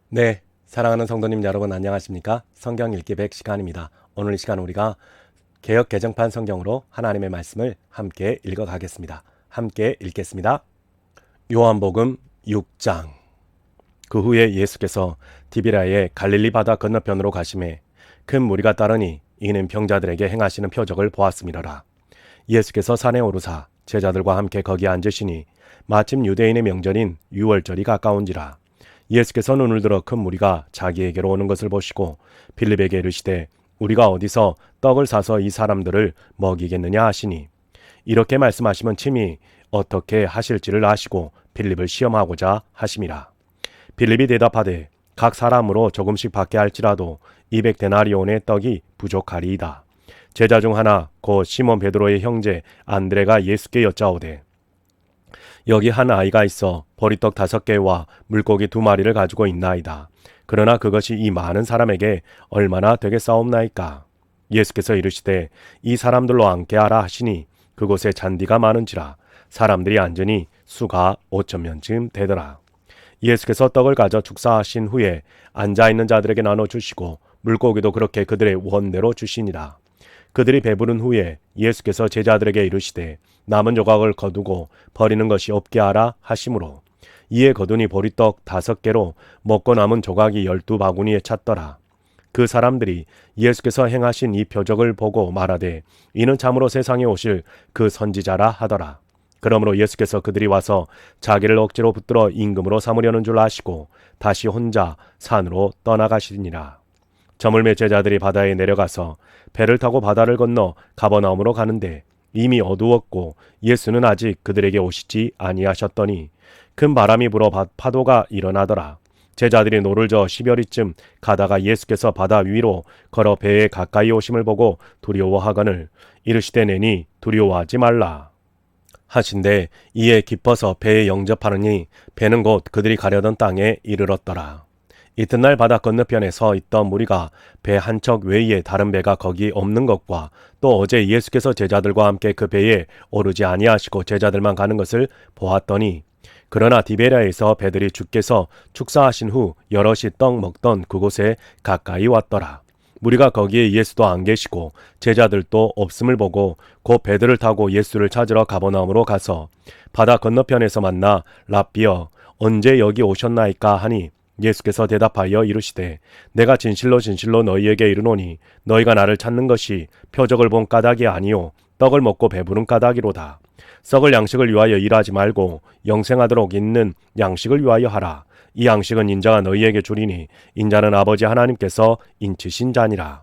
네, 사랑하는 성도님 여러분 안녕하십니까? 성경 읽기 100 시간입니다. 오늘 이 시간 우리가 개역 개정판 성경으로 하나님의 말씀을 함께 읽어가겠습니다. 함께 읽겠습니다. 요한복음 6장. 그 후에 예수께서 디비라의 갈릴리 바다 건너편으로 가심에 큰 무리가 따르니 이는 병자들에게 행하시는 표적을 보았음이로라. 예수께서 산에 오르사 제자들과 함께 거기 앉으시니 마침 유대인의 명절인 유월절이 가까운지라. 예수께서 눈을 들어 큰 무리가 자기에게로 오는 것을 보시고 빌립에게 이르시되 우리가 어디서 떡을 사서 이 사람들을 먹이겠느냐 하시니, 이렇게 말씀하시면 친히 어떻게 하실지를 아시고 빌립을 시험하고자 하심이라. 빌립이 대답하되 각 사람으로 조금씩 받게 할지라도 200데나리온의 떡이 부족하리이다. 제자 중 하나 곧 시몬 베드로의 형제 안드레가 예수께 여짜오되 여기 한 아이가 있어 보리떡 5개와 물고기 2마리를 가지고 있나이다. 그러나 그것이 이 많은 사람에게 얼마나 되겠사옵나이까? 예수께서 이르시되 이 사람들로 앉게 하라 하시니 그곳에 잔디가 많은지라 사람들이 앉으니 수가 5,000명쯤 되더라. 예수께서 떡을 가져 축사하신 후에 앉아있는 자들에게 나눠주시고 물고기도 그렇게 그들의 원대로 주시니라. 그들이 배부른 후에 예수께서 제자들에게 이르시되 남은 조각을 거두고 버리는 것이 없게 하라 하시므로 이에 거두니 보리떡 5개로 먹고 남은 조각이 12바구니에 찼더라. 그 사람들이 예수께서 행하신 이 표적을 보고 말하되 이는 참으로 세상에 오실 그 선지자라 하더라. 그러므로 예수께서 그들이 와서 자기를 억지로 붙들어 임금으로 삼으려는 줄 아시고 다시 혼자 산으로 떠나가시니라. 저물매 제자들이 바다에 내려가서 배를 타고 바다를 건너 가버나움으로 가는데 이미 어두웠고 예수는 아직 그들에게 오시지 아니하셨더니 큰 바람이 불어 파도가 일어나더라. 제자들이 노를 저어 10여리쯤 가다가 예수께서 바다 위로 걸어 배에 가까이 오심을 보고 두려워하거늘 이르시되 내니 두려워하지 말라 하신대 이에 깊어서 배에 영접하느니 배는 곧 그들이 가려던 땅에 이르렀더라. 이튿날 바다 건너편에 서 있던 무리가 배 한 척 외에 다른 배가 거기 없는 것과 또 어제 예수께서 제자들과 함께 그 배에 오르지 아니하시고 제자들만 가는 것을 보았더니, 그러나 디베랴에서 배들이 주께서 축사하신 후 여럿이 떡 먹던 그곳에 가까이 왔더라. 무리가 거기에 예수도 안 계시고 제자들도 없음을 보고 곧 배들을 타고 예수를 찾으러 가버나움으로 가서 바다 건너편에서 만나 랍비여 언제 여기 오셨나이까 하니, 예수께서 대답하여 이르시되 내가 진실로 진실로 너희에게 이르노니 너희가 나를 찾는 것이 표적을 본 까닭이 아니요 떡을 먹고 배부른 까닭이로다. 썩을 양식을 위하여 일하지 말고 영생하도록 있는 양식을 위하여 하라. 이 양식은 인자가 너희에게 주리니 인자는 아버지 하나님께서 인치신 자니라.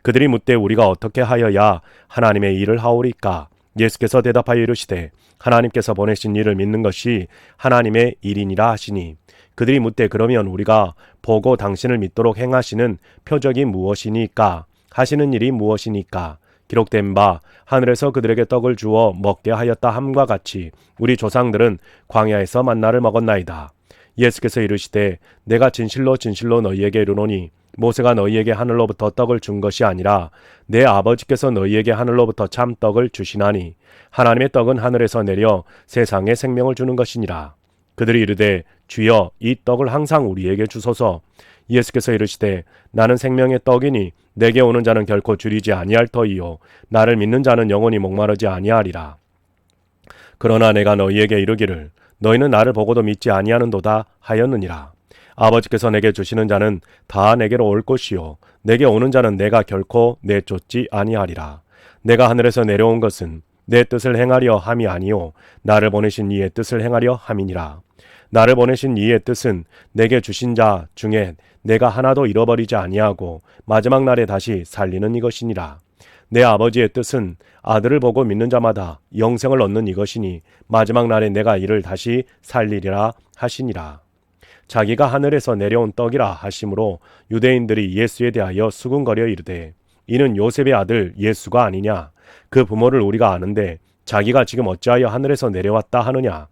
그들이 묻되 우리가 어떻게 하여야 하나님의 일을 하오리까? 예수께서 대답하여 이르시되 하나님께서 보내신 일을 믿는 것이 하나님의 일이니라 하시니, 그들이 묻되 그러면 우리가 보고 당신을 믿도록 행하시는 표적이 무엇이니까? 하시는 일이 무엇이니까? 기록된 바 하늘에서 그들에게 떡을 주어 먹게 하였다 함과 같이 우리 조상들은 광야에서 만나를 먹었나이다. 예수께서 이르시되 내가 진실로 진실로 너희에게 이르노니 모세가 너희에게 하늘로부터 떡을 준 것이 아니라 내 아버지께서 너희에게 하늘로부터 참 떡을 주시나니 하나님의 떡은 하늘에서 내려 세상에 생명을 주는 것이니라. 그들이 이르되 주여 이 떡을 항상 우리에게 주소서. 예수께서 이르시되 나는 생명의 떡이니 내게 오는 자는 결코 줄이지 아니할 터이요 나를 믿는 자는 영원히 목마르지 아니하리라. 그러나 내가 너희에게 이르기를 너희는 나를 보고도 믿지 아니하는도다 하였느니라. 아버지께서 내게 주시는 자는 다 내게로 올 것이요 내게 오는 자는 내가 결코 내쫓지 아니하리라. 내가 하늘에서 내려온 것은 내 뜻을 행하려 함이 아니요 나를 보내신 이의 뜻을 행하려 함이니라. 나를 보내신 이의 뜻은 내게 주신 자 중에 내가 하나도 잃어버리지 아니하고 마지막 날에 다시 살리는 이것이니라. 내 아버지의 뜻은 아들을 보고 믿는 자마다 영생을 얻는 이것이니 마지막 날에 내가 이를 다시 살리리라 하시니라. 자기가 하늘에서 내려온 떡이라 하심으로 유대인들이 예수에 대하여 수군거려 이르되 이는 요셉의 아들 예수가 아니냐? 그 부모를 우리가 아는데 자기가 지금 어찌하여 하늘에서 내려왔다 하느냐?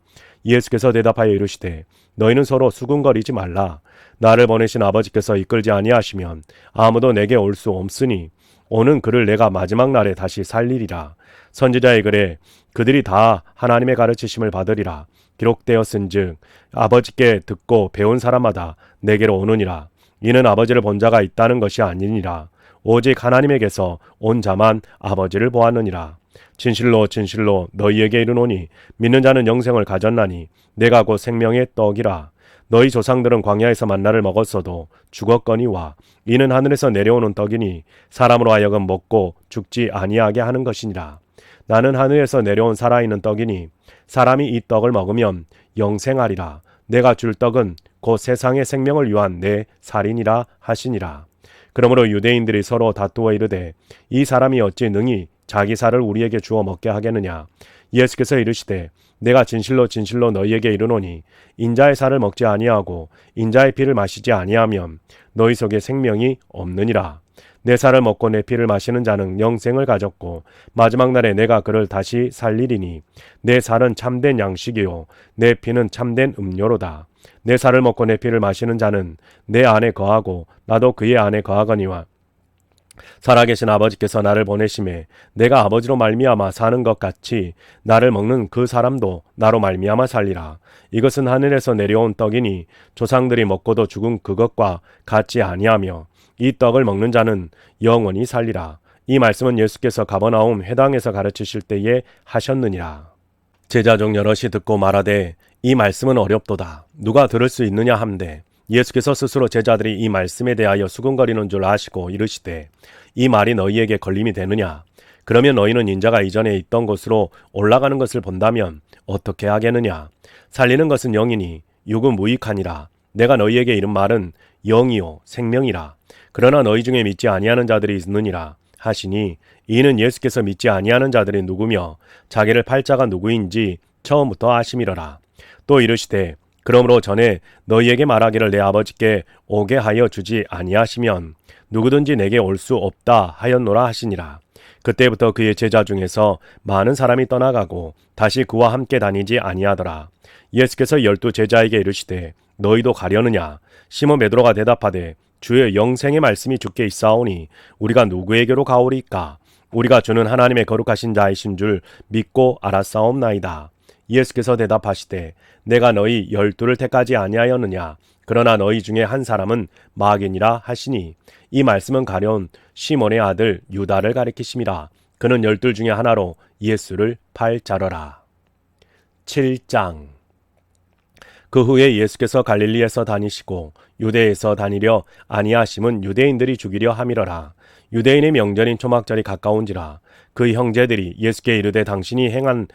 예수께서 대답하여 이르시되 너희는 서로 수군거리지 말라. 나를 보내신 아버지께서 이끌지 아니하시면 아무도 내게 올 수 없으니 오는 그를 내가 마지막 날에 다시 살리리라. 선지자의 글에 그들이 다 하나님의 가르치심을 받으리라. 기록되었은즉 아버지께 듣고 배운 사람마다 내게로 오느니라. 이는 아버지를 본 자가 있다는 것이 아니니라. 오직 하나님에게서 온 자만 아버지를 보았느니라. 진실로 진실로 너희에게 이르노니 믿는 자는 영생을 가졌나니 내가 곧 생명의 떡이라. 너희 조상들은 광야에서 만나를 먹었어도 죽었거니와 이는 하늘에서 내려오는 떡이니 사람으로 하여금 먹고 죽지 아니하게 하는 것이니라. 나는 하늘에서 내려온 살아있는 떡이니 사람이 이 떡을 먹으면 영생하리라. 내가 줄 떡은 곧 세상의 생명을 위한 내 살이니라 하시니라. 그러므로 유대인들이 서로 다투어 이르되 이 사람이 어찌 능히 자기 살을 우리에게 주어 먹게 하겠느냐. 예수께서 이르시되 내가 진실로 진실로 너희에게 이르노니 인자의 살을 먹지 아니하고 인자의 피를 마시지 아니하면 너희 속에 생명이 없느니라. 내 살을 먹고 내 피를 마시는 자는 영생을 가졌고 마지막 날에 내가 그를 다시 살리리니 내 살은 참된 양식이요 내 피는 참된 음료로다. 내 살을 먹고 내 피를 마시는 자는 내 안에 거하고 나도 그의 안에 거하거니와 살아계신 아버지께서 나를 보내심에 내가 아버지로 말미암아 사는 것 같이 나를 먹는 그 사람도 나로 말미암아 살리라. 이것은 하늘에서 내려온 떡이니 조상들이 먹고도 죽은 그것과 같지 아니하며 이 떡을 먹는 자는 영원히 살리라. 이 말씀은 예수께서 가버나움 회당에서 가르치실 때에 하셨느니라. 제자 중 여럿이 듣고 말하되 이 말씀은 어렵도다. 누가 들을 수 있느냐 함되 예수께서 스스로 제자들이 이 말씀에 대하여 수군거리는 줄 아시고 이르시되 이 말이 너희에게 걸림이 되느냐. 그러면 너희는 인자가 이전에 있던 곳으로 올라가는 것을 본다면 어떻게 하겠느냐. 살리는 것은 영이니 육은 무익하니라. 내가 너희에게 이른 말은 영이요 생명이라. 그러나 너희 중에 믿지 아니하는 자들이 있느니라 하시니 이는 예수께서 믿지 아니하는 자들이 누구며 자기를 팔 자가 누구인지 처음부터 아심이러라. 또 이르시되 그러므로 전에 너희에게 말하기를 내 아버지께 오게 하여 주지 아니하시면 누구든지 내게 올 수 없다 하였노라 하시니라. 그때부터 그의 제자 중에서 많은 사람이 떠나가고 다시 그와 함께 다니지 아니하더라. 예수께서 12 제자에게 이르시되 너희도 가려느냐. 시몬 베드로가 대답하되 주의 영생의 말씀이 주께 있사오니 우리가 누구에게로 가오리까. 우리가 주는 하나님의 거룩하신 자이신 줄 믿고 알았사옵나이다. 예수께서 대답하시되 내가 너희 12를 택하지 아니하였느냐. 그러나 너희 중에 한 사람은 마귀니라 하시니 이 말씀은 가려운 시몬의 아들 유다를 가리키심이라. 그는 12 중에 하나로 예수를 팔 자러라. 7장. 그 후에 예수께서 갈릴리에서 다니시고 유대에서 다니려 아니하심은 유대인들이 죽이려 함이러라. 유대인의 명절인 초막절이 가까운지라. 그 형제들이 예수께 이르되 당신이 행하는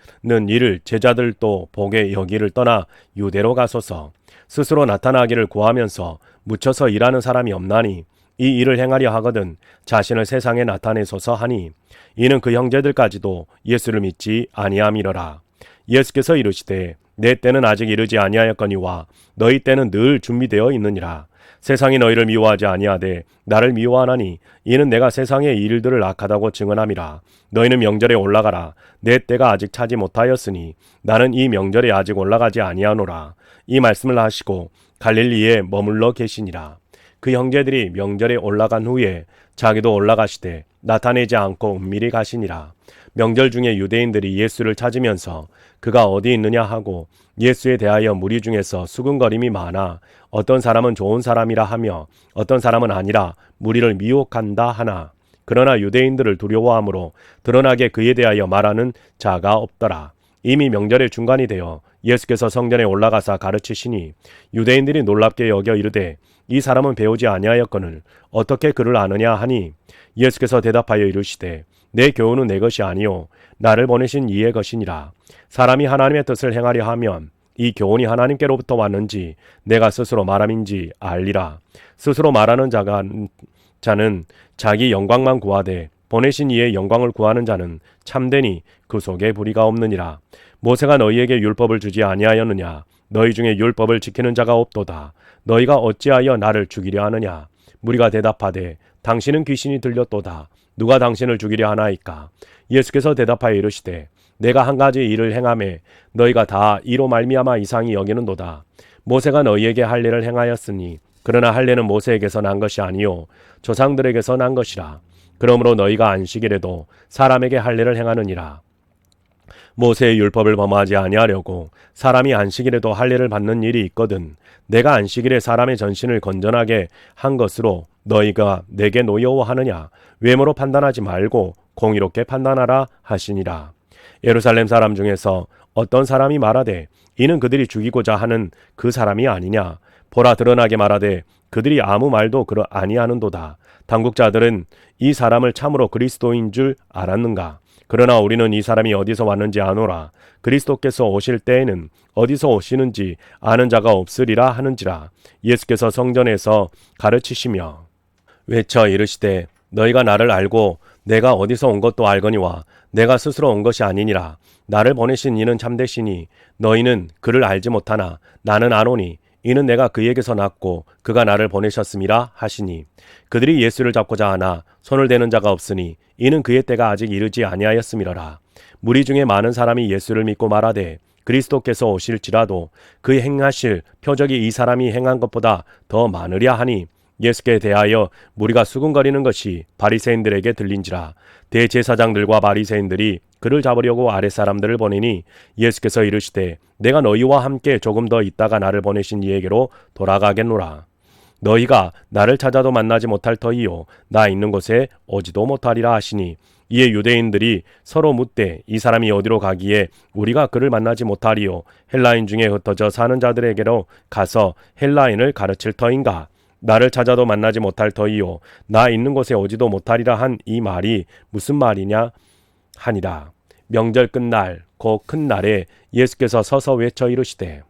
일을 제자들도 보게 여기를 떠나 유대로 가소서. 스스로 나타나기를 구하면서 묻혀서 일하는 사람이 없나니 이 일을 행하려 하거든 자신을 세상에 나타내소서 하니 이는 그 형제들까지도 예수를 믿지 아니함이러라. 예수께서 이르시되 내 때는 아직 이르지 아니하였거니와 너희 때는 늘 준비되어 있느니라. 세상이 너희를 미워하지 아니하되 나를 미워하나니 이는 내가 세상의 일들을 악하다고 증언함이라. 너희는 명절에 올라가라. 내 때가 아직 차지 못하였으니 나는 이 명절에 아직 올라가지 아니하노라. 이 말씀을 하시고 갈릴리에 머물러 계시니라. 그 형제들이 명절에 올라간 후에 자기도 올라가시되 나타내지 않고 은밀히 가시니라. 명절 중에 유대인들이 예수를 찾으면서 그가 어디 있느냐 하고 예수에 대하여 무리 중에서 수군거림이 많아 어떤 사람은 좋은 사람이라 하며 어떤 사람은 아니라 무리를 미혹한다 하나 그러나 유대인들을 두려워하므로 드러나게 그에 대하여 말하는 자가 없더라. 이미 명절의 중간이 되어 예수께서 성전에 올라가사 가르치시니 유대인들이 놀랍게 여겨 이르되 이 사람은 배우지 아니하였거늘 어떻게 그를 아느냐 하니 예수께서 대답하여 이르시되 내 교훈은 내 것이 아니요 나를 보내신 이의 것이니라. 사람이 하나님의 뜻을 행하려 하면 이 교훈이 하나님께로부터 왔는지 내가 스스로 말함인지 알리라. 스스로 말하는 자는 자기 영광만 구하되 보내신 이의 영광을 구하는 자는 참되니 그 속에 불의가 없느니라. 모세가 너희에게 율법을 주지 아니하였느냐. 너희 중에 율법을 지키는 자가 없도다. 너희가 어찌하여 나를 죽이려 하느냐. 무리가 대답하되 당신은 귀신이 들렸도다. 누가 당신을 죽이려 하나이까. 예수께서 대답하여 이르시되 내가 한 가지 일을 행하매 너희가 다 이로 말미암아 이상히 여기는도다. 모세가 너희에게 할례를 행하였으니 그러나 할례는 모세에게서 난 것이 아니요 조상들에게서 난 것이라. 그러므로 너희가 안식일에도 사람에게 할례를 행하느니라. 모세의 율법을 범하지 아니하려고 사람이 안식일에도 할례를 받는 일이 있거든 내가 안식일에 사람의 전신을 건전하게 한 것으로 너희가 내게 노여워하느냐 외모로 판단하지 말고 공의롭게 판단하라 하시니라. 예루살렘 사람 중에서 어떤 사람이 말하되 이는 그들이 죽이고자 하는 그 사람이 아니냐 보라 드러나게 말하되 그들이 아무 말도 아니하는도다. 당국자들은 이 사람을 참으로 그리스도인 줄 알았는가? 그러나 우리는 이 사람이 어디서 왔는지 아노라. 그리스도께서 오실 때에는 어디서 오시는지 아는 자가 없으리라 하는지라. 예수께서 성전에서 가르치시며 외쳐 이르시되 너희가 나를 알고 내가 어디서 온 것도 알거니와 내가 스스로 온 것이 아니니라. 나를 보내신 이는 참되시니 너희는 그를 알지 못하나 나는 아노니 이는 내가 그에게서 났고 그가 나를 보내셨음이라 하시니 그들이 예수를 잡고자 하나 손을 대는 자가 없으니 이는 그의 때가 아직 이르지 아니하였음이러라. 무리 중에 많은 사람이 예수를 믿고 말하되 그리스도께서 오실지라도 그 행하실 표적이 이 사람이 행한 것보다 더 많으랴 하니 예수께 대하여 무리가 수군거리는 것이 바리새인들에게 들린지라. 대제사장들과 바리새인들이 그를 잡으려고 아랫사람들을 보내니 예수께서 이르시되 내가 너희와 함께 조금 더 있다가 나를 보내신 이에게로 돌아가겠노라. 너희가 나를 찾아도 만나지 못할 터이요 나 있는 곳에 오지도 못하리라 하시니 이에 유대인들이 서로 묻되 이 사람이 어디로 가기에 우리가 그를 만나지 못하리요 헬라인 중에 흩어져 사는 자들에게로 가서 헬라인을 가르칠 터인가? 나를 찾아도 만나지 못할 터이요 나 있는 곳에 오지도 못하리라 한 이 말이 무슨 말이냐 하니라. 명절 끝날 곧 큰 날에 예수께서 서서 외쳐 이르시되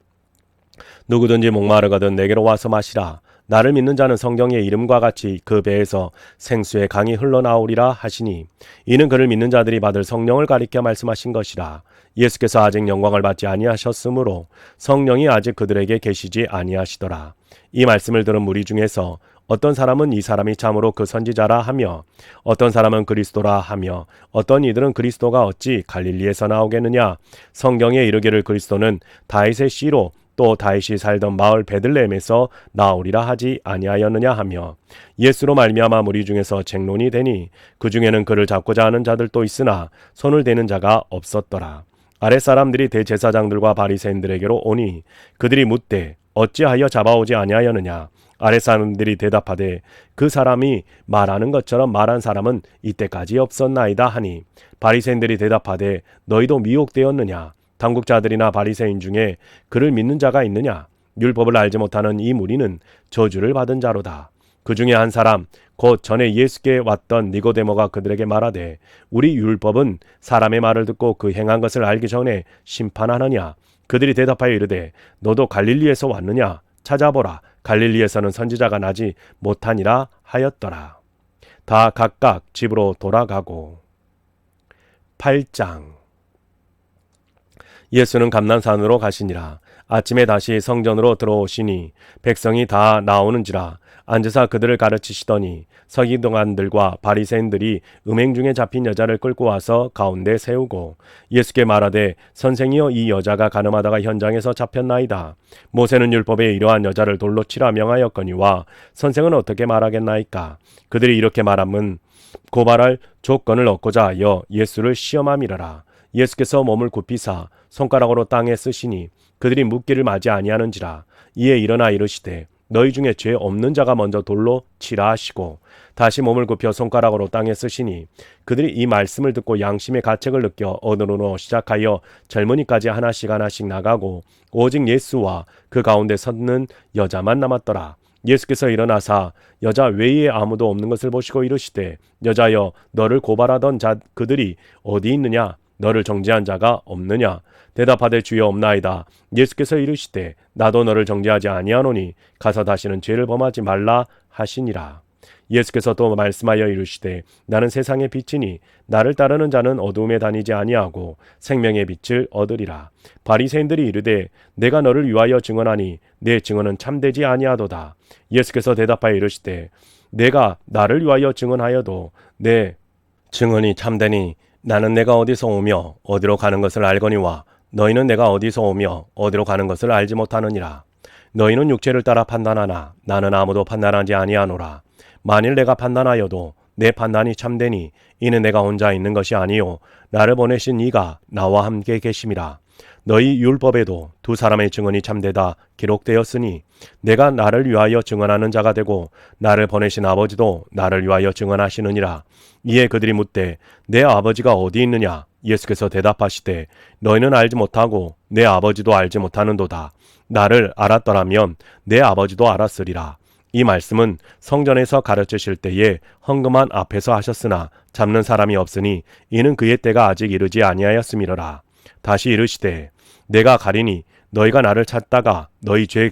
누구든지 목마르거든 내게로 와서 마시라. 나를 믿는 자는 성경의 이름과 같이 그 배에서 생수의 강이 흘러나오리라 하시니 이는 그를 믿는 자들이 받을 성령을 가리켜 말씀하신 것이라. 예수께서 아직 영광을 받지 아니하셨으므로 성령이 아직 그들에게 계시지 아니하시더라. 이 말씀을 들은 무리 중에서 어떤 사람은 이 사람이 참으로 그 선지자라 하며 어떤 사람은 그리스도라 하며 어떤 이들은 그리스도가 어찌 갈릴리에서 나오겠느냐 성경에 이르기를 그리스도는 다윗의 씨로 또 다윗이 살던 마을 베들레헴에서 나오리라 하지 아니하였느냐 하며 예수로 말미암아 무리 중에서 쟁론이 되니 그 중에는 그를 잡고자 하는 자들도 있으나 손을 대는 자가 없었더라. 아랫사람들이 대제사장들과 바리새인들에게로 오니 그들이 묻되 어찌하여 잡아오지 아니하였느냐. 아랫사람들이 대답하되 그 사람이 말하는 것처럼 말한 사람은 이때까지 없었나이다 하니 바리새인들이 대답하되 너희도 미혹되었느냐. 당국자들이나 바리새인 중에 그를 믿는 자가 있느냐. 율법을 알지 못하는 이 무리는 저주를 받은 자로다. 그 중에 한 사람 곧 전에 예수께 왔던 니고데모가 그들에게 말하되 우리 율법은 사람의 말을 듣고 그 행한 것을 알기 전에 심판하느냐. 그들이 대답하여 이르되 너도 갈릴리에서 왔느냐. 찾아보라. 갈릴리에서는 선지자가 나지 못하니라 하였더라. 다 각각 집으로 돌아가고. 8장. 예수는 감난산으로 가시니라. 아침에 다시 성전으로 들어오시니 백성이 다 나오는지라. 앉으사 그들을 가르치시더니 서기관들과 바리새인들이 음행 중에 잡힌 여자를 끌고 와서 가운데 세우고 예수께 말하되 선생이여 이 여자가 간음하다가 현장에서 잡혔나이다. 모세는 율법에 이러한 여자를 돌로 치라 명하였거니와 선생은 어떻게 말하겠나이까. 그들이 이렇게 말함은 고발할 조건을 얻고자 하여 예수를 시험함이라라. 예수께서 몸을 굽히사 손가락으로 땅에 쓰시니 그들이 묻기를 마지 아니하는지라. 이에 일어나 이르시되 너희 중에 죄 없는 자가 먼저 돌로 치라 하시고 다시 몸을 굽혀 손가락으로 땅에 쓰시니 그들이 이 말씀을 듣고 양심의 가책을 느껴 어느로 시작하여 젊은이까지 하나씩 나가고 오직 예수와 그 가운데 섰는 여자만 남았더라. 예수께서 일어나사 여자 외에 아무도 없는 것을 보시고 이르시되 여자여 너를 고발하던 자 그들이 어디 있느냐. 너를 정죄한 자가 없느냐. 대답하되 주여 없나이다. 예수께서 이르시되 나도 너를 정죄하지 아니하노니 가서 다시는 죄를 범하지 말라 하시니라. 예수께서 또 말씀하여 이르시되 나는 세상의 빛이니 나를 따르는 자는 어두움에 다니지 아니하고 생명의 빛을 얻으리라. 바리새인들이 이르되 내가 너를 위하여 증언하니 내 증언은 참되지 아니하도다. 예수께서 대답하여 이르시되 내가 나를 위하여 증언하여도 내 증언이 참되니 나는 내가 어디서 오며 어디로 가는 것을 알거니와 너희는 내가 어디서 오며 어디로 가는 것을 알지 못하느니라. 너희는 육체를 따라 판단하나 나는 아무도 판단하지 아니하노라. 만일 내가 판단하여도 내 판단이 참되니 이는 내가 혼자 있는 것이 아니요 나를 보내신 이가 나와 함께 계심이라. 너희 율법에도 두 사람의 증언이 참되다 기록되었으니 내가 나를 위하여 증언하는 자가 되고 나를 보내신 아버지도 나를 위하여 증언하시느니라. 이에 그들이 묻되 내 아버지가 어디 있느냐? 예수께서 대답하시되 너희는 알지 못하고 내 아버지도 알지 못하는도다. 나를 알았더라면 내 아버지도 알았으리라. 이 말씀은 성전에서 가르치실 때에 헌금한 앞에서 하셨으나 잡는 사람이 없으니 이는 그의 때가 아직 이르지 아니하였음이로라. 다시 이르시되 내가 가리니 너희가 나를 찾다가 너희 죄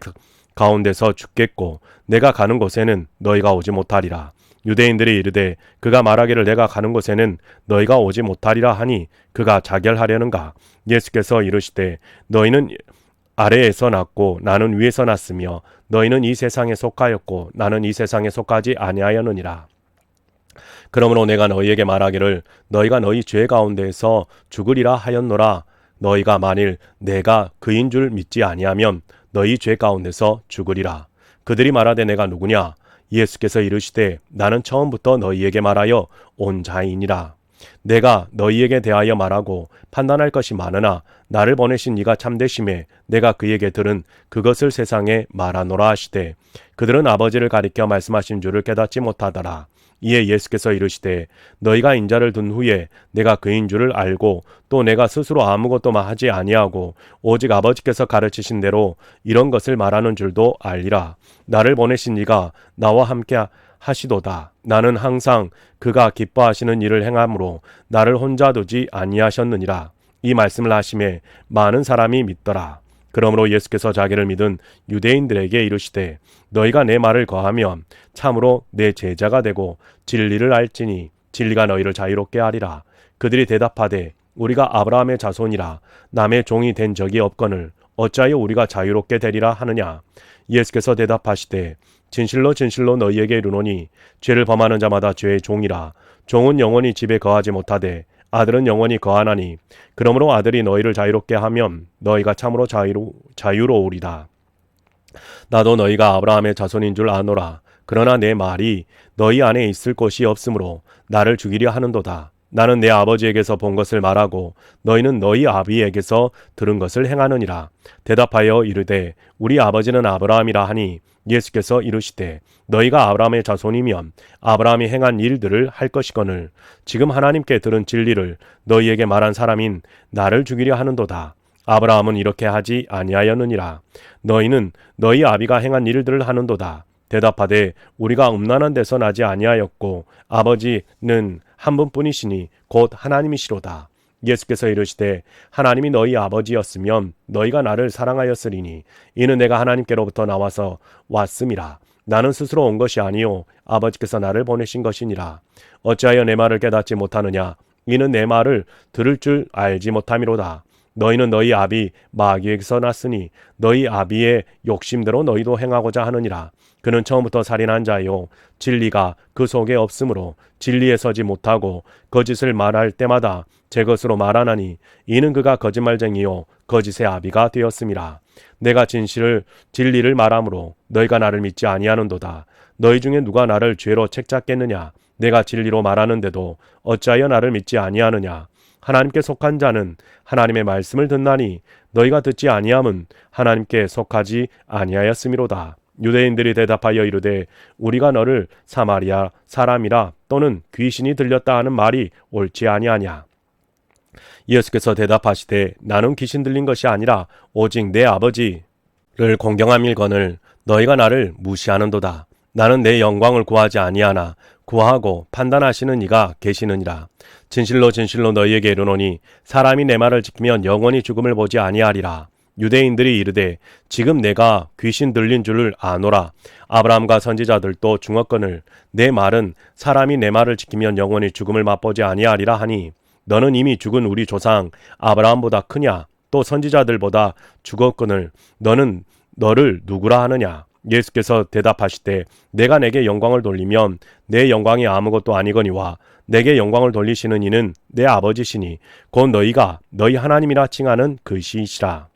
가운데서 죽겠고 내가 가는 곳에는 너희가 오지 못하리라. 유대인들이 이르되 그가 말하기를 내가 가는 곳에는 너희가 오지 못하리라 하니 그가 자결하려는가? 예수께서 이르시되 너희는 아래에서 났고 나는 위에서 났으며 너희는 이 세상에 속하였고 나는 이 세상에 속하지 아니하였느니라. 그러므로 내가 너희에게 말하기를 너희가 너희 죄 가운데에서 죽으리라 하였노라. 너희가 만일 내가 그인 줄 믿지 아니하면 너희 죄 가운데서 죽으리라. 그들이 말하되 내가 누구냐? 예수께서 이르시되 나는 처음부터 너희에게 말하여 온 자이니라. 내가 너희에게 대하여 말하고 판단할 것이 많으나 나를 보내신 이가 참되심에 내가 그에게 들은 그것을 세상에 말하노라 하시되 그들은 아버지를 가리켜 말씀하신 줄을 깨닫지 못하더라. 이에 예수께서 이르시되 너희가 인자를 둔 후에 내가 그인 줄을 알고 또 내가 스스로 아무것도 하지 아니하고 오직 아버지께서 가르치신 대로 이런 것을 말하는 줄도 알리라. 나를 보내신 이가 나와 함께 하시도다. 나는 항상 그가 기뻐하시는 일을 행함으로 나를 혼자 두지 아니하셨느니라. 이 말씀을 하심에 많은 사람이 믿더라. 그러므로 예수께서 자기를 믿은 유대인들에게 이르시되 너희가 내 말을 거하면 참으로 내 제자가 되고 진리를 알지니 진리가 너희를 자유롭게 하리라. 그들이 대답하되 우리가 아브라함의 자손이라 남의 종이 된 적이 없거늘 어찌하여 우리가 자유롭게 되리라 하느냐? 예수께서 대답하시되 진실로 진실로 너희에게 이르노니 죄를 범하는 자마다 죄의 종이라. 종은 영원히 집에 거하지 못하되 아들은 영원히 거하나니 그러므로 아들이 너희를 자유롭게 하면 너희가 참으로 자유로우리다. 나도 너희가 아브라함의 자손인 줄 아노라. 그러나 내 말이 너희 안에 있을 곳이 없으므로 나를 죽이려 하는도다. 나는 내 아버지에게서 본 것을 말하고 너희는 너희 아비에게서 들은 것을 행하느니라. 대답하여 이르되 우리 아버지는 아브라함이라 하니 예수께서 이르시되 너희가 아브라함의 자손이면 아브라함이 행한 일들을 할 것이거늘 지금 하나님께 들은 진리를 너희에게 말한 사람인 나를 죽이려 하는도다. 아브라함은 이렇게 하지 아니하였느니라. 너희는 너희 아비가 행한 일들을 하는도다. 대답하되 우리가 음란한 데서 나지 아니하였고 아버지는 한 분뿐이시니 곧 하나님이시로다. 예수께서 이르시되 하나님이 너희 아버지였으면 너희가 나를 사랑하였으리니 이는 내가 하나님께로부터 나와서 왔음이라. 나는 스스로 온 것이 아니요 아버지께서 나를 보내신 것이니라. 어찌하여 내 말을 깨닫지 못하느냐? 이는 내 말을 들을 줄 알지 못함이로다. 너희는 너희 아비 마귀에게서 났으니 너희 아비의 욕심대로 너희도 행하고자 하느니라. 그는 처음부터 살인한 자요 진리가 그 속에 없으므로 진리에 서지 못하고 거짓을 말할 때마다 제 것으로 말하나니 이는 그가 거짓말쟁이요 거짓의 아비가 되었음이라. 내가 진리를 말하므로 너희가 나를 믿지 아니하는도다. 너희 중에 누가 나를 죄로 책잡겠느냐? 내가 진리로 말하는데도 어찌하여 나를 믿지 아니하느냐? 하나님께 속한 자는 하나님의 말씀을 듣나니 너희가 듣지 아니함은 하나님께 속하지 아니하였음이로다. 유대인들이 대답하여 이르되 우리가 너를 사마리아 사람이라 또는 귀신이 들렸다 하는 말이 옳지 아니하냐? 예수께서 대답하시되 나는 귀신 들린 것이 아니라 오직 내 아버지를 공경함일거늘 너희가 나를 무시하는도다. 나는 내 영광을 구하지 아니하나 구하고 판단하시는 이가 계시느니라. 진실로 진실로 너희에게 이르노니 사람이 내 말을 지키면 영원히 죽음을 보지 아니하리라. 유대인들이 이르되 지금 내가 귀신 들린 줄을 아노라. 아브라함과 선지자들도 중었거늘 내 말은 사람이 내 말을 지키면 영원히 죽음을 맛보지 아니하리라 하니 너는 이미 죽은 우리 조상 아브라함보다 크냐? 또 선지자들보다 죽었거늘 너는 너를 누구라 하느냐? 예수께서 대답하시되 내가 내게 영광을 돌리면 내 영광이 아무것도 아니거니와 내게 영광을 돌리시는 이는 내 아버지시니 곧 너희가 너희 하나님이라 칭하는 그시이시라.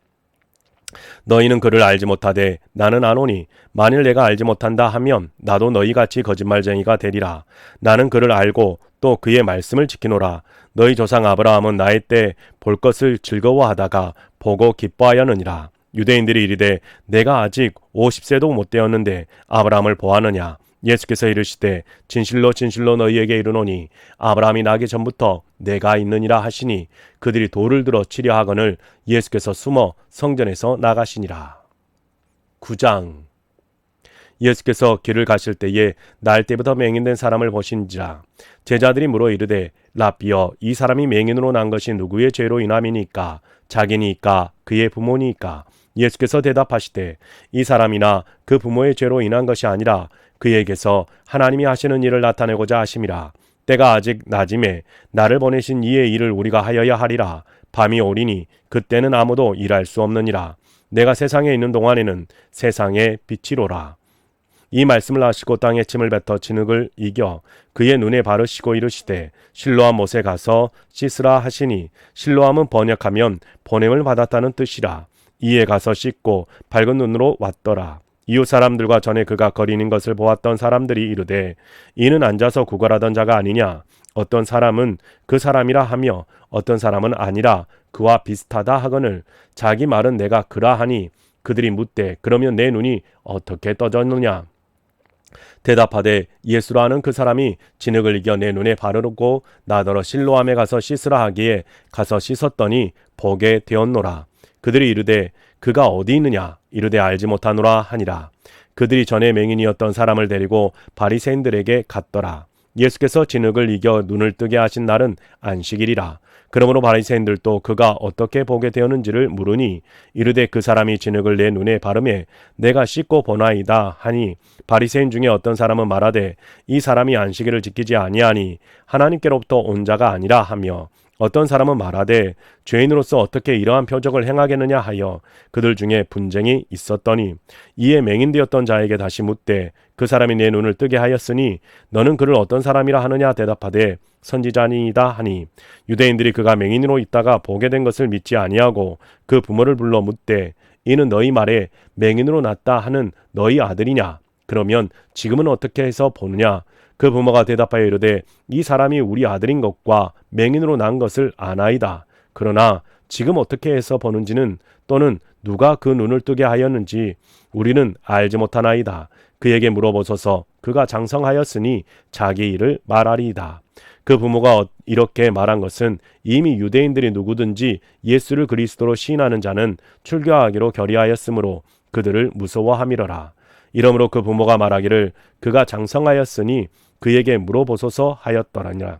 너희는 그를 알지 못하되 나는 아노니 만일 내가 알지 못한다 하면 나도 너희같이 거짓말쟁이가 되리라. 나는 그를 알고 또 그의 말씀을 지키노라. 너희 조상 아브라함은 나의 때 볼 것을 즐거워하다가 보고 기뻐하였느니라. 유대인들이 이르되 내가 아직 50세도 못 되었는데 아브라함을 보았느냐. 예수께서 이르시되 진실로 진실로 너희에게 이르노니 아브라함이 나기 전부터 내가 있느니라 하시니 그들이 돌을 들어 치려 하거늘 예수께서 숨어 성전에서 나가시니라. 9장. 예수께서 길을 가실 때에 날 때부터 맹인된 사람을 보신지라. 제자들이 물어 이르되 라삐여 이 사람이 맹인으로 난 것이 누구의 죄로 인함이니까 자기니까 그의 부모니까. 예수께서 대답하시되 이 사람이나 그 부모의 죄로 인한 것이 아니라 그에게서 하나님이 하시는 일을 나타내고자 하심이라. 때가 아직 낮음에 나를 보내신 이의 일을 우리가 하여야 하리라. 밤이 오리니 그때는 아무도 일할 수 없느니라. 내가 세상에 있는 동안에는 세상의 빛이로라. 이 말씀을 하시고 땅에 침을 뱉어 진흙을 이겨 그의 눈에 바르시고 이르시되 실로암 못에 가서 씻으라 하시니 실로암은 번역하면 보냄을 받았다는 뜻이라. 이에 가서 씻고 밝은 눈으로 왔더라. 이웃 사람들과 전에 그가 거리는 것을 보았던 사람들이 이르되 이는 앉아서 구걸하던 자가 아니냐. 어떤 사람은 그 사람이라 하며 어떤 사람은 아니라 그와 비슷하다 하거늘 자기 말은 내가 그라 하니 그들이 묻되 그러면 내 눈이 어떻게 떠졌느냐. 대답하되 예수라 하는 그 사람이 진흙을 이겨 내 눈에 바르고 나더러 실로암에 가서 씻으라 하기에 가서 씻었더니 보게 되었노라. 그들이 이르되 그가 어디 있느냐. 이르되 알지 못하노라 하니라. 그들이 전에 맹인이었던 사람을 데리고 바리새인들에게 갔더라. 예수께서 진흙을 이겨 눈을 뜨게 하신 날은 안식일이라. 그러므로 바리새인들도 그가 어떻게 보게 되었는지를 물으니 이르되 그 사람이 진흙을 내 눈에 바르매 내가 씻고 보나이다 하니 바리새인 중에 어떤 사람은 말하되 이 사람이 안식일을 지키지 아니하니 하나님께로부터 온 자가 아니라 하며 어떤 사람은 말하되 죄인으로서 어떻게 이러한 표적을 행하겠느냐 하여 그들 중에 분쟁이 있었더니 이에 맹인되었던 자에게 다시 묻되 그 사람이 내 눈을 뜨게 하였으니 너는 그를 어떤 사람이라 하느냐. 대답하되 선지자니이다 하니 유대인들이 그가 맹인으로 있다가 보게 된 것을 믿지 아니하고 그 부모를 불러 묻되 이는 너희 말에 맹인으로 났다 하는 너희 아들이냐. 그러면 지금은 어떻게 해서 보느냐. 그 부모가 대답하여 이르되 이 사람이 우리 아들인 것과 맹인으로 난 것을 아나이다. 그러나 지금 어떻게 해서 보는지는 또는 누가 그 눈을 뜨게 하였는지 우리는 알지 못하나이다. 그에게 물어보소서. 그가 장성하였으니 자기 일을 말하리이다. 그 부모가 이렇게 말한 것은 이미 유대인들이 누구든지 예수를 그리스도로 시인하는 자는 출교하기로 결의하였으므로 그들을 무서워함이러라. 이러므로 그 부모가 말하기를 그가 장성하였으니 그에게 물어보소서 하였더라니라.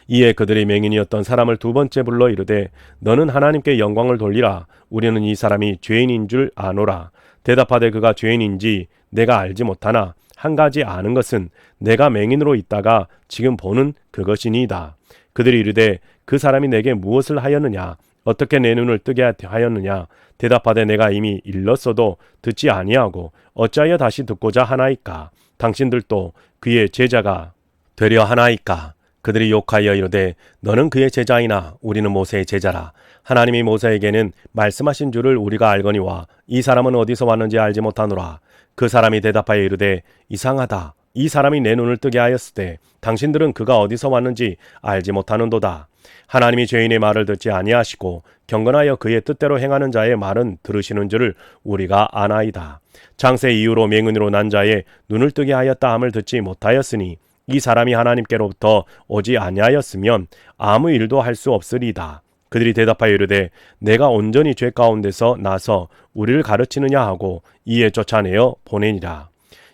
이에 그들이 맹인이었던 사람을 두 번째 불러 이르되 너는 하나님께 영광을 돌리라. 우리는 이 사람이 죄인인 줄 아노라. 대답하되 그가 죄인인지 내가 알지 못하나 한 가지 아는 것은 내가 맹인으로 있다가 지금 보는 그것이니이다. 그들이 이르되 그 사람이 내게 무엇을 하였느냐. 어떻게 내 눈을 뜨게 하였느냐. 대답하되 내가 이미 일렀어도 듣지 아니하고 어찌하여 다시 듣고자 하나이까. 당신들도 그의 제자가 되려 하나이까. 그들이 욕하여 이르되 너는 그의 제자이나 우리는 모세의 제자라. 하나님이 모세에게는 말씀하신 줄을 우리가 알거니와 이 사람은 어디서 왔는지 알지 못하노라. 그 사람이 대답하여 이르되 이상하다. 이 사람이 내 눈을 뜨게 하였으되 당신들은 그가 어디서 왔는지 알지 못하는도다. 하나님이 죄인의 말을 듣지 아니하시고 경건하여 그의 뜻대로 행하는 자의 말은 들으시는 줄을 우리가 아나이다. 장세 이후로 맹인으로 난 자의 눈을 뜨게 하였다 함을 듣지 못하였으니 이 사람이 하나님께로부터 오지 아니하였으면 아무 일도 할 수 없으리이다. 그들이 대답하여 이르되 내가 온전히 죄 가운데서 나서 우리를 가르치느냐 하고 이에 쫓아내어 보내니라.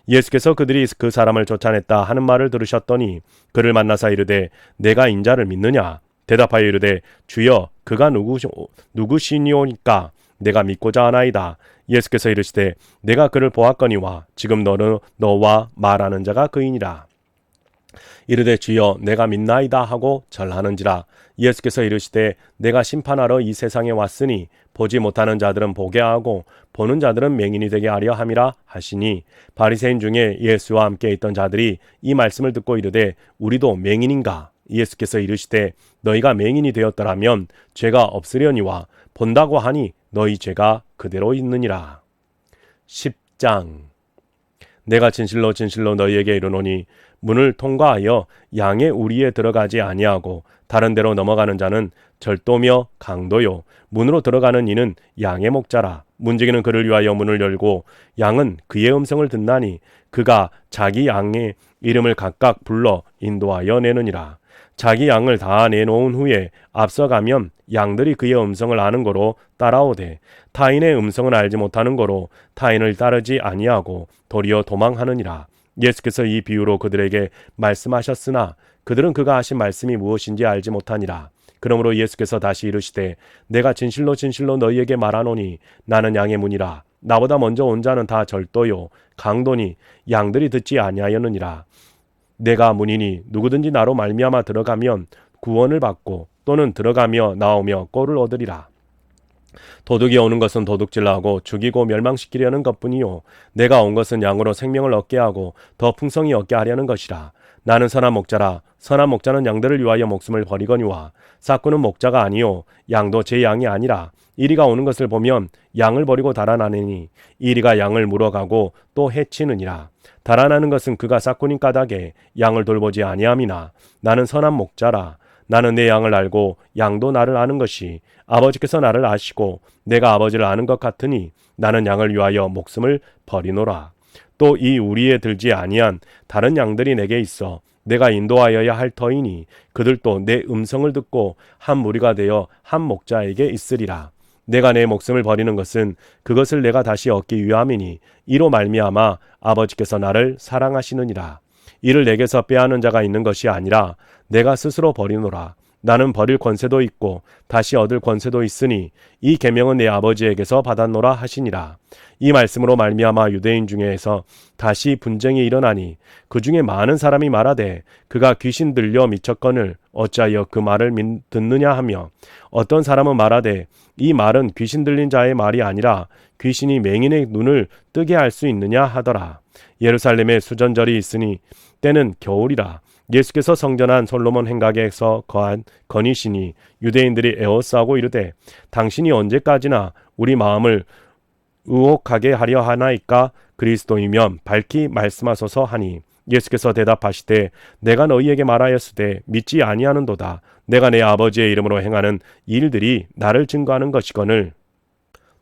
예수께서 그들이 그 사람을 쫓아냈다 하는 말을 들으셨더니 그를 만나사 이르되 내가 인자를 믿느냐. 대답하여 이르되 주여 그가 누구시니오니까 내가 믿고자 하나이다. 예수께서 이르시되 내가 그를 보았거니와 지금 너와 말하는 자가 그이니라. 이르되 주여 내가 믿나이다 하고 절하는지라. 예수께서 이르시되 내가 심판하러 이 세상에 왔으니 보지 못하는 자들은 보게 하고 보는 자들은 맹인이 되게 하려 함이라 하시니 바리새인 중에 예수와 함께 있던 자들이 이 말씀을 듣고 이르되 우리도 맹인인가. 예수께서 이르시되 너희가 맹인이 되었더라면 죄가 없으려니와 본다고 하니 너희 죄가 그대로 있느니라. 10장. 내가 진실로 진실로 너희에게 이르노니 문을 통과하여 양의 우리에 들어가지 아니하고 다른 데로 넘어가는 자는 절도며 강도요 문으로 들어가는 이는 양의 목자라. 문지기는 그를 위하여 문을 열고 양은 그의 음성을 듣나니 그가 자기 양의 이름을 각각 불러 인도하여 내느니라. 자기 양을 다 내놓은 후에 앞서가면 양들이 그의 음성을 아는 거로 따라오되 타인의 음성은 알지 못하는 거로 타인을 따르지 아니하고 도리어 도망하느니라. 예수께서 이 비유로 그들에게 말씀하셨으나 그들은 그가 하신 말씀이 무엇인지 알지 못하니라. 그러므로 예수께서 다시 이르시되 내가 진실로 진실로 너희에게 말하노니 나는 양의 문이라. 나보다 먼저 온 자는 다 절도요 강도니 양들이 듣지 아니하였느니라. 내가 문이니 누구든지 나로 말미암아 들어가면 구원을 받고 또는 들어가며 나오며 꼴을 얻으리라. 도둑이 오는 것은 도둑질을 하고 죽이고 멸망시키려는 것뿐이요 내가 온 것은 양으로 생명을 얻게 하고 더 풍성히 얻게 하려는 것이라. 나는 선한 목자라. 선한 목자는 양들을 위하여 목숨을 버리거니와 삭구는 목자가 아니요 양도 제 양이 아니라. 이리가 오는 것을 보면 양을 버리고 달아나느니 이리가 양을 물어가고 또 해치느니라. 달아나는 것은 그가 삭구니 까닭에 양을 돌보지 아니함이나 나는 선한 목자라. 나는 내 양을 알고 양도 나를 아는 것이 아버지께서 나를 아시고 내가 아버지를 아는 것 같으니 나는 양을 위하여 목숨을 버리노라. 또 이 우리에 들지 아니한 다른 양들이 내게 있어 내가 인도하여야 할 터이니 그들도 내 음성을 듣고 한 무리가 되어 한 목자에게 있으리라. 내가 내 목숨을 버리는 것은 그것을 내가 다시 얻기 위함이니 이로 말미암아 아버지께서 나를 사랑하시느니라. 이를 내게서 빼앗는 자가 있는 것이 아니라 내가 스스로 버리노라. 나는 버릴 권세도 있고 다시 얻을 권세도 있으니 이 계명은 내 아버지에게서 받았노라 하시니라. 이 말씀으로 말미암아 유대인 중에서 다시 분쟁이 일어나니 그 중에 많은 사람이 말하되 그가 귀신 들려 미쳤거늘 어찌하여 그 말을 듣느냐 하며 어떤 사람은 말하되 이 말은 귀신 들린 자의 말이 아니라 귀신이 맹인의 눈을 뜨게 할 수 있느냐 하더라. 예루살렘에 수전절이 있으니 때는 겨울이라. 예수께서 성전한 솔로몬 행각에서 거한 건이시니 유대인들이 에워싸고 이르되 당신이 언제까지나 우리 마음을 의혹하게 하려 하나이까? 그리스도이면 밝히 말씀하소서 하니 예수께서 대답하시되 내가 너희에게 말하였으되 믿지 아니하는도다. 내가 내 아버지의 이름으로 행하는 일들이 나를 증거하는 것이거늘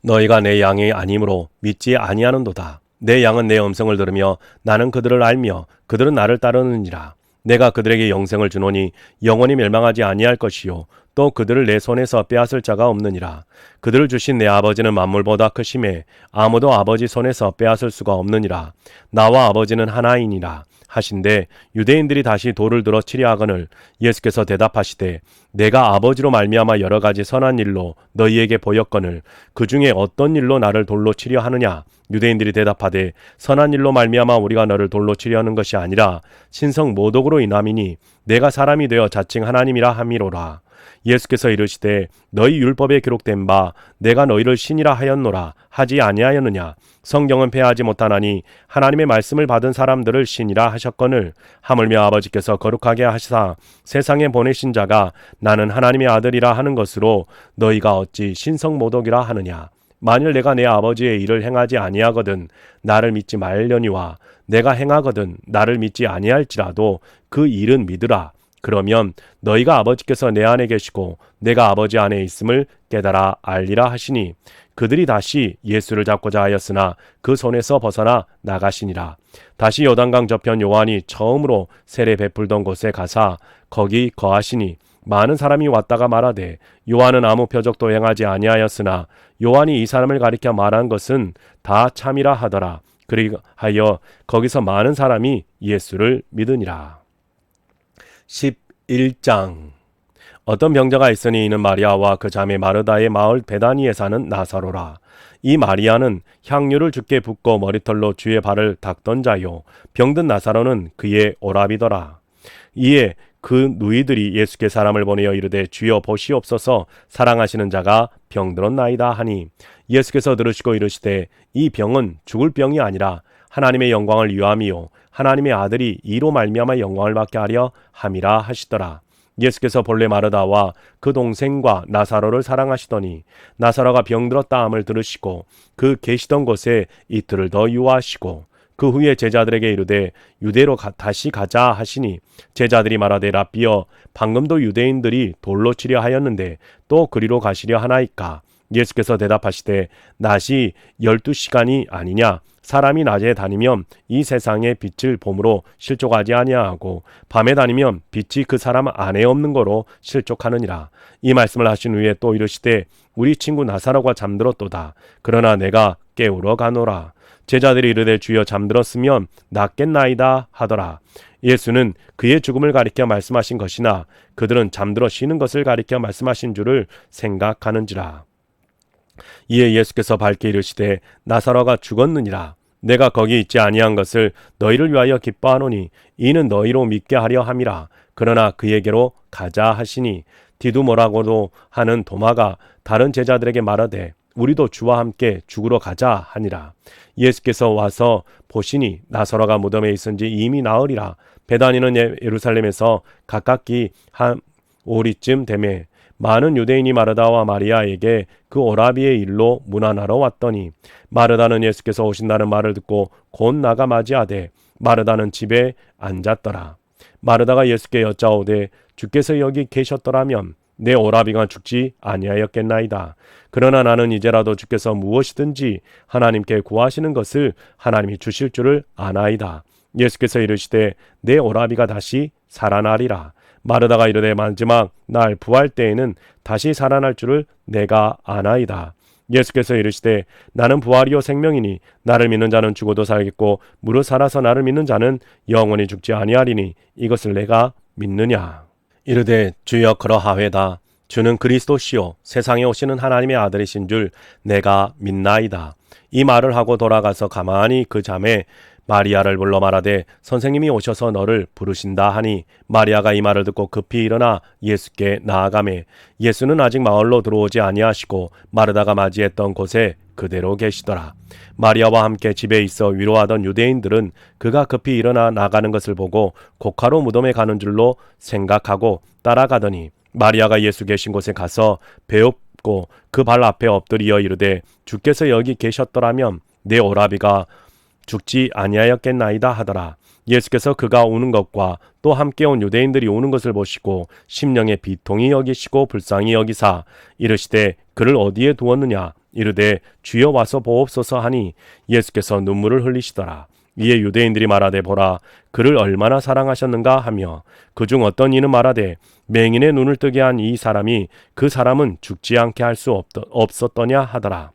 너희가 내 양이 아니므로 믿지 아니하는도다. 내 양은 내 음성을 들으며 나는 그들을 알며 그들은 나를 따르느니라. 내가 그들에게 영생을 주노니 영원히 멸망하지 아니할 것이요 또 그들을 내 손에서 빼앗을 자가 없느니라. 그들을 주신 내 아버지는 만물보다 크심에 아무도 아버지 손에서 빼앗을 수가 없느니라. 나와 아버지는 하나이니라 하신대 유대인들이 다시 돌을 들어 치려 하거늘 예수께서 대답하시되 내가 아버지로 말미암아 여러 가지 선한 일로 너희에게 보였거늘 그 중에 어떤 일로 나를 돌로 치려 하느냐? 유대인들이 대답하되 선한 일로 말미암아 우리가 너를 돌로 치려 하는 것이 아니라 신성 모독으로 인함이니 내가 사람이 되어 자칭 하나님이라 함이로라. 예수께서 이르시되 너희 율법에 기록된 바 내가 너희를 신이라 하였노라 하지 아니하였느냐? 성경은 폐하지 못하나니 하나님의 말씀을 받은 사람들을 신이라 하셨거늘 하물며 아버지께서 거룩하게 하시사 세상에 보내신 자가 나는 하나님의 아들이라 하는 것으로 너희가 어찌 신성 모독이라 하느냐? 만일 내가 내 아버지의 일을 행하지 아니하거든 나를 믿지 말려니와 내가 행하거든 나를 믿지 아니할지라도 그 일은 믿으라. 그러면 너희가 아버지께서 내 안에 계시고 내가 아버지 안에 있음을 깨달아 알리라 하시니 그들이 다시 예수를 잡고자 하였으나 그 손에서 벗어나 나가시니라. 다시 요단강 저편 요한이 처음으로 세례 베풀던 곳에 가사 거기 거하시니 많은 사람이 왔다가 말하되 요한은 아무 표적도 행하지 아니하였으나 요한이 이 사람을 가리켜 말한 것은 다 참이라 하더라. 그리하여 거기서 많은 사람이 예수를 믿으니라. 11장. 어떤 병자가 있으니 이는 마리아와 그 자매 마르다의 마을 베다니에 사는 나사로라. 이 마리아는 향유를 주께 붓고 머리털로 주의 발을 닦던 자요 병든 나사로는 그의 오라비더라. 이에 그 누이들이 예수께 사람을 보내어 이르되 주여 보시옵소서 사랑하시는 자가 병들었나이다 하니 예수께서 들으시고 이르시되 이 병은 죽을 병이 아니라 하나님의 영광을 위함이요 하나님의 아들이 이로 말미암아 영광을 받게 하려 함이라 하시더라. 예수께서 본래 마르다와 그 동생과 나사로를 사랑하시더니 나사로가 병들었다 함을 들으시고 그 계시던 곳에 이틀을 더 유하시고 그 후에 제자들에게 이르되 유대로 다시 가자 하시니 제자들이 말하되 랍비여 방금도 유대인들이 돌로 치려 하였는데 또 그리로 가시려 하나이까. 예수께서 대답하시되 낮이 12시간이 아니냐. 사람이 낮에 다니면 이 세상의 빛을 봄으로 실족하지 아니하고 밤에 다니면 빛이 그 사람 안에 없는 거로 실족하느니라. 이 말씀을 하신 후에 또 이르시되 우리 친구 나사로가 잠들었도다. 그러나 내가 깨우러 가노라. 제자들이 이르되 주여 잠들었으면 낫겠나이다 하더라. 예수는 그의 죽음을 가리켜 말씀하신 것이나 그들은 잠들어 쉬는 것을 가리켜 말씀하신 줄을 생각하는지라. 이에 예수께서 밝게 이르시되 나사로가 죽었느니라. 내가 거기 있지 아니한 것을 너희를 위하여 기뻐하노니 이는 너희로 믿게 하려 함이라. 그러나 그에게로 가자 하시니 디두모라고도 하는 도마가 다른 제자들에게 말하되 우리도 주와 함께 죽으러 가자 하니라. 예수께서 와서 보시니 나사로가 무덤에 있은지 이미 나으리라. 베다니는 예루살렘에서 가깝기 한 오리쯤 되매 많은 유대인이 마르다와 마리아에게 그 오라비의 일로 문안하러 왔더니 마르다는 예수께서 오신다는 말을 듣고 곧 나가 맞이하되 마르다는 집에 앉았더라. 마르다가 예수께 여짜오되 주께서 여기 계셨더라면 내 오라비가 죽지 아니하였겠나이다. 그러나 나는 이제라도 주께서 무엇이든지 하나님께 구하시는 것을 하나님이 주실 줄을 아나이다. 예수께서 이르시되 내 오라비가 다시 살아나리라. 마르다가 이르되 마지막 날 부활 때에는 다시 살아날 줄을 내가 아나이다. 예수께서 이르시되 나는 부활이요 생명이니 나를 믿는 자는 죽어도 살겠고 무릇 살아서 나를 믿는 자는 영원히 죽지 아니하리니 이것을 내가 믿느냐. 이르되 주여 그러하외다. 주는 그리스도시요 세상에 오시는 하나님의 아들이신 줄 내가 믿나이다. 이 말을 하고 돌아가서 가만히 그 자매 마리아를 불러 말하되 선생님이 오셔서 너를 부르신다 하니 마리아가 이 말을 듣고 급히 일어나 예수께 나아가매 예수는 아직 마을로 들어오지 아니하시고 마르다가 맞이했던 곳에 그대로 계시더라. 마리아와 함께 집에 있어 위로하던 유대인들은 그가 급히 일어나 나가는 것을 보고 고카로 무덤에 가는 줄로 생각하고 따라가더니 마리아가 예수 계신 곳에 가서 배엎고 그 발 앞에 엎드리어 이르되 주께서 여기 계셨더라면 내 오라비가 죽지 아니하였겠나이다 하더라. 예수께서 그가 오는 것과 또 함께 온 유대인들이 오는 것을 보시고 심령에 비통히 여기시고 불쌍히 여기사 이르시되 그를 어디에 두었느냐. 이르되 주여 와서 보옵소서 하니 예수께서 눈물을 흘리시더라. 이에 유대인들이 말하되 보라 그를 얼마나 사랑하셨는가 하며 그중 어떤 이는 말하되 맹인의 눈을 뜨게 한 이 사람이 그 사람은 죽지 않게 할 수 없었더냐 하더라.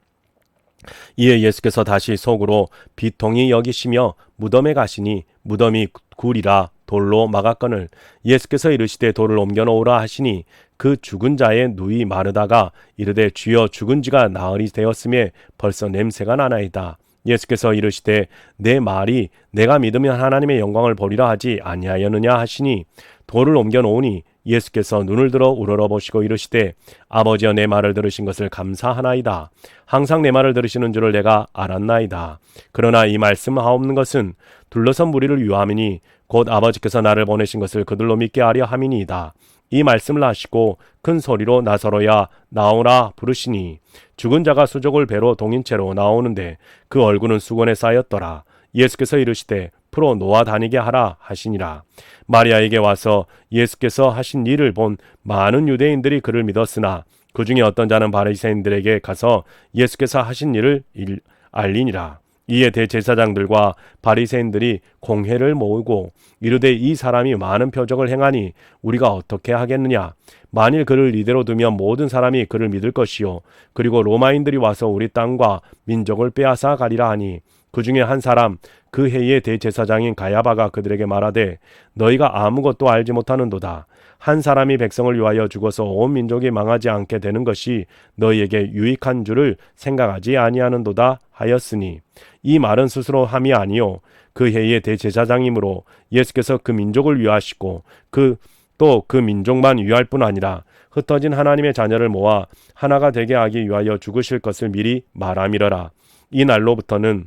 이에 예수께서 다시 속으로 비통히 여기시며 무덤에 가시니 무덤이 굴이라 돌로 막았거늘 예수께서 이르시되 돌을 옮겨 놓으라 하시니 그 죽은 자의 누이 마르다가 이르되 주여 죽은 지가 나흘이 되었음에 벌써 냄새가 나나이다. 예수께서 이르시되 내 말이 내가 믿으면 하나님의 영광을 보리라 하지 아니하였느냐 하시니 돌을 옮겨 놓으니 예수께서 눈을 들어 우러러보시고 이르시되 아버지여 내 말을 들으신 것을 감사하나이다. 항상 내 말을 들으시는 줄을 내가 알았나이다. 그러나 이 말씀하옵는 것은 둘러선 무리를 유함이니 곧 아버지께서 나를 보내신 것을 그들로 믿게 하려 함이니이다. 이 말씀을 하시고 큰 소리로 나사로야 나오라 부르시니 죽은 자가 수족을 배로 동인 채로 나오는데 그 얼굴은 수건에 쌓였더라. 예수께서 이르시되 풀어 놓아 다니게 하라 하시니라. 마리아에게 와서 예수께서 하신 일을 본 많은 유대인들이 그를 믿었으나 그 중에 어떤 자는 바리새인들에게 가서 예수께서 하신 일을 알리니라. 이에 대제사장들과 바리새인들이 공회를 모으고 이르되 이 사람이 많은 표적을 행하니 우리가 어떻게 하겠느냐. 만일 그를 이대로 두면 모든 사람이 그를 믿을 것이요 그리고 로마인들이 와서 우리 땅과 민족을 빼앗아 가리라 하니 그 중에 한 사람 그 해의 대제사장인 가야바가 그들에게 말하되 너희가 아무것도 알지 못하는도다. 한 사람이 백성을 위하여 죽어서 온 민족이 망하지 않게 되는 것이 너희에게 유익한 줄을 생각하지 아니하는도다 하였으니 이 말은 스스로 함이 아니요 그 해의 대제사장이므로 예수께서 그 민족을 위하시고 또 그 민족만 위할 뿐 아니라 흩어진 하나님의 자녀를 모아 하나가 되게 하기 위하여 죽으실 것을 미리 말함이러라. 이 날로부터는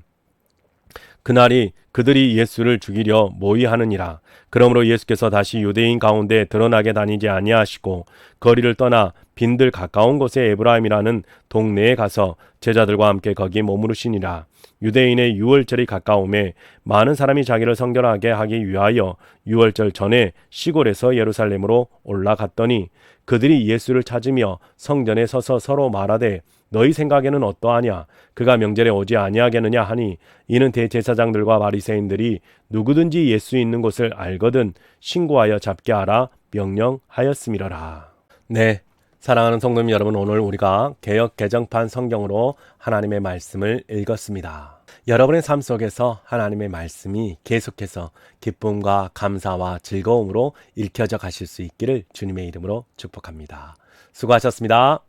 그날이 그들이 예수를 죽이려 모의하느니라. 그러므로 예수께서 다시 유대인 가운데 드러나게 다니지 아니하시고 거리를 떠나 빈들 가까운 곳에 에브라임이라는 동네에 가서 제자들과 함께 거기 머무르시니라. 유대인의 유월절이 가까움에 많은 사람이 자기를 성결하게 하기 위하여 유월절 전에 시골에서 예루살렘으로 올라갔더니 그들이 예수를 찾으며 성전에 서서 서로 말하되 너희 생각에는 어떠하냐? 그가 명절에 오지 아니하겠느냐 하니 이는 대제사장들과 바리새인들이 누구든지 예수 있는 곳을 알거든 신고하여 잡게 하라 명령하였음이러라. 네, 사랑하는 성도님 여러분, 오늘 우리가 개역 개정판 성경으로 하나님의 말씀을 읽었습니다. 여러분의 삶 속에서 하나님의 말씀이 계속해서 기쁨과 감사와 즐거움으로 읽혀져 가실 수 있기를 주님의 이름으로 축복합니다. 수고하셨습니다.